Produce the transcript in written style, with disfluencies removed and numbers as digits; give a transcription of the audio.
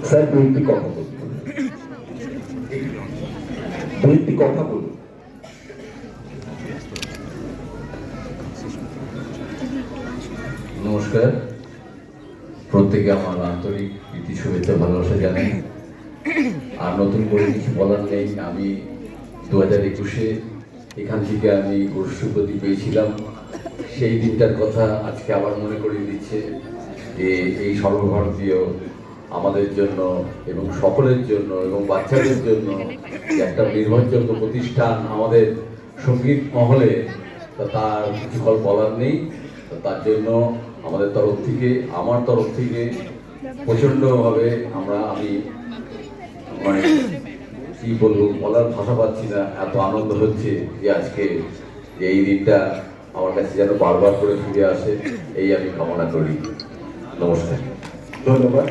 Sir দুইটি কথা বলুন, দুইটি কথা বলুন। নমস্কার, প্রত্যেকে আমার আন্তরিক প্রীতি শুভেচ্ছা ভালোবাসা জানাই। আর নতুন করে কিছু বলার নেই। আমি 2021-এ এখান থেকে আমি রাষ্ট্রপতি পেয়েছিলাম। সেই দিনটার কথা আজকে আবার মনে করিয়ে দিচ্ছে যে এই সর্বভারতীয় আমাদের জন্য এবং সকলের জন্য এবং বাচ্চাদের জন্য যে একটা নির্ভরযোগ্য প্রতিষ্ঠান আমাদের সঙ্গীত মহলে, তার কিছু বলার নেই। তার জন্য আমাদের তরফ থেকে, আমার তরফ থেকে প্রচণ্ডভাবে আমি মানে কি বলবো, বলার ভাষা পাচ্ছি না, এত আনন্দ হচ্ছে যে আজকে যে এই দিনটা আমার কাছে যেন বারবার করে ফিরে আসে, এই আমি কামনা করি। নমস্কার। ধন্যবাদ।